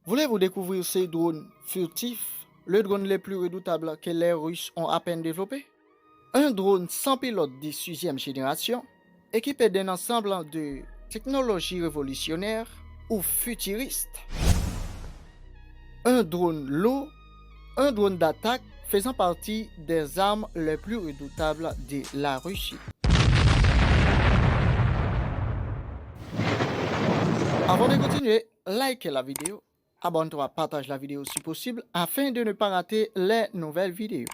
Voulez-vous découvrir ces drones furtifs, le drone les plus redoutables que les Russes ont à peine développé? Un drone sans pilote de 6e génération, équipé d'un ensemble de technologies révolutionnaires ou futuristes. Un drone lourd, un drone d'attaque faisant partie des armes les plus redoutables de la Russie. Avant de continuer, likez la vidéo, abonne-toi, partage la vidéo si possible afin de ne pas rater les nouvelles vidéos.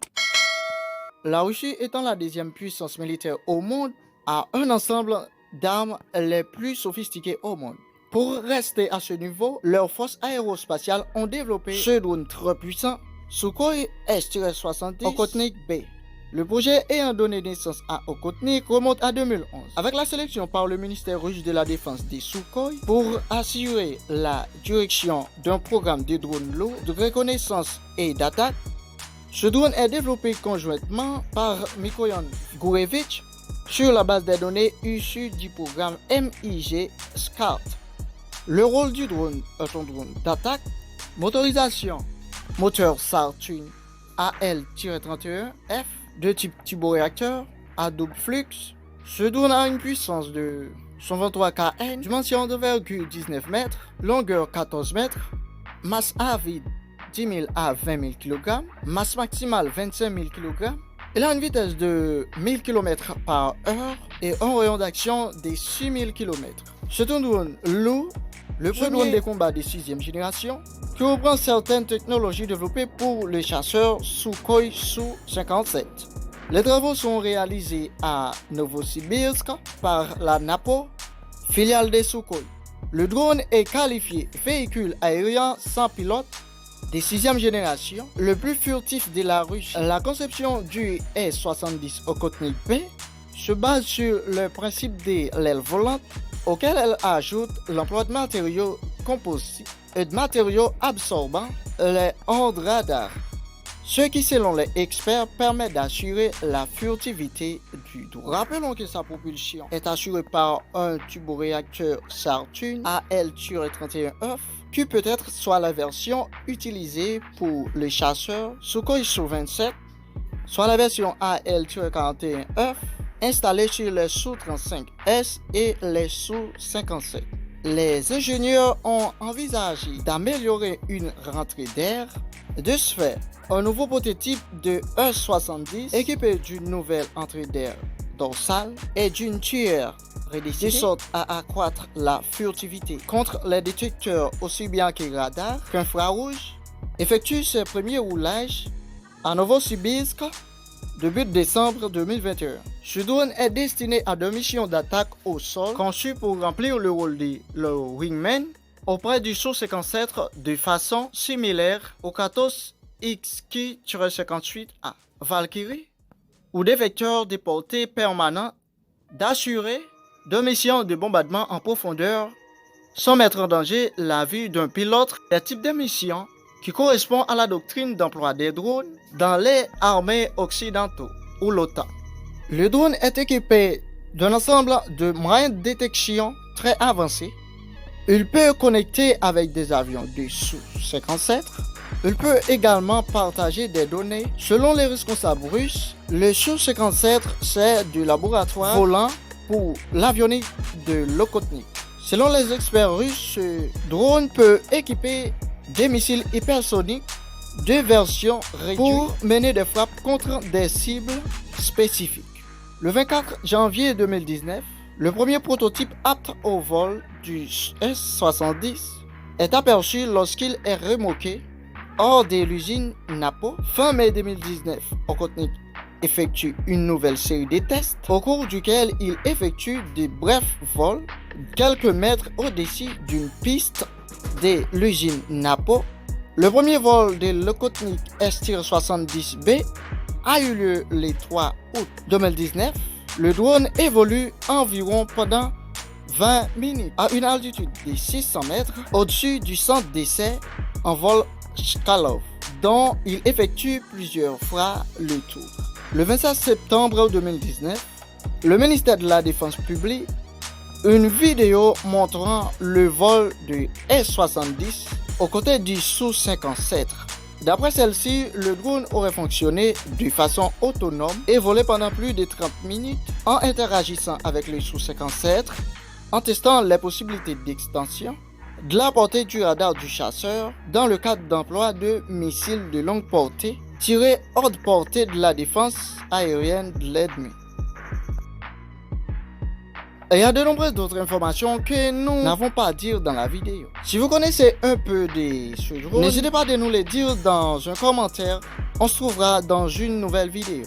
La Russie étant la deuxième puissance militaire au monde, a un ensemble d'armes les plus sophistiquées au monde. Pour rester à ce niveau, leurs forces aérospatiales ont développé ce drone très puissant, Sukhoi S-70 Okhotnik B. Le projet ayant donné naissance à Okhotnik remonte à 2011, avec la sélection par le ministère russe de la Défense des Sukhoi pour assurer la direction d'un programme de drones lourds de reconnaissance et d'attaque. Ce drone est développé conjointement par Mikoyan Gourevitch sur la base des données issues du programme MiG Scout. Le rôle du drone est un drone d'attaque, motorisation, moteur Saturn AL-31F de type turboréacteur à double flux. Ce drone a une puissance de 123 kN, dimension d'envergure 19 mètres, longueur 14 mètres, masse à vide 10 000 à 20 000 kg, masse maximale 25 000 kg. Il a une vitesse de 1000 km par heure et un rayon d'action de 6000 km. C'est un drone lourd, le premier drone de combat de 6e génération, qui reprend certaines technologies développées pour les chasseurs Sukhoi Su-57. Les travaux sont réalisés à Novosibirsk par la NAPO, filiale des Sukhoi. Le drone est qualifié véhicule aérien sans pilote de 6e génération, le plus furtif de la Russie. La conception du S-70 Okhotnik B se base sur le principe de l'aile volante, auquel elle ajoute l'emploi de matériaux composites et de matériaux absorbants, les ondes radar, ce qui selon les experts permet d'assurer la furtivité du drone. Rappelons que sa propulsion est assurée par un turboréacteur Saturn AL-31F, qui peut être soit la version utilisée pour les chasseurs Sukhoi Su-27, soit la version AL-41F installée sur les Su-35S et les Su-57. Les ingénieurs ont envisagé d'améliorer une rentrée d'air. De ce fait, un nouveau prototype de E-70 équipé d'une nouvelle entrée d'air dorsale et d'une tuyère redessinée, de sorte à accroître la furtivité contre les détecteurs aussi bien que radars qu'infrarouges, effectue ses premiers roulages à Novosibirsk début décembre 2021. Ce drone est destiné à des missions d'attaque au sol conçues pour remplir le rôle de le wingman auprès du Su-57 de façon similaire au Katos XQ-58A Valkyrie ou des vecteurs de portée permanente d'assurer des missions de bombardement en profondeur sans mettre en danger la vie d'un pilote. Des types de missions qui correspond à la doctrine d'emploi des drones dans les armées occidentaux ou l'OTAN. Le drone est équipé d'un ensemble de moyens de détection très avancés. Il peut connecter avec des avions du Su-57. Il peut également partager des données. Selon les responsables russes, le Su-57 c'est du laboratoire volant pour l'avionique de l'Okhotnik. Selon les experts russes, ce drone peut équiper des missiles hypersoniques de version réduite pour mener des frappes contre des cibles spécifiques. Le 24 janvier 2019, le premier prototype apte au vol du S-70 est aperçu lorsqu'il est remorqué hors de l'usine NAPO. Fin mai 2019, Okhotnik effectue une nouvelle série de tests au cours duquel il effectue de brefs vols quelques mètres au-dessus d'une piste de l'usine NAPO. Le premier vol de l'Okhotnik S-70B a eu lieu le 3 août 2019. Le drone évolue environ pendant 20 minutes à une altitude de 600 mètres au-dessus du centre d'essai en vol Chkalov, dont il effectue plusieurs fois le tour. Le 27 septembre 2019, le ministère de la Défense publie une vidéo montrant le vol du S-70 aux côtés du Su-57. D'après celle-ci, le drone aurait fonctionné de façon autonome et volé pendant plus de 30 minutes en interagissant avec le Su-57, en testant les possibilités d'extension de la portée du radar du chasseur dans le cadre d'emploi de missiles de longue portée tirés hors de portée de la défense aérienne de l'ennemi. Il y a de nombreuses autres informations que nous n'avons pas à dire dans la vidéo. Si vous connaissez un peu de ce drone, n'hésitez pas à nous les dire dans un commentaire. On se trouvera dans une nouvelle vidéo.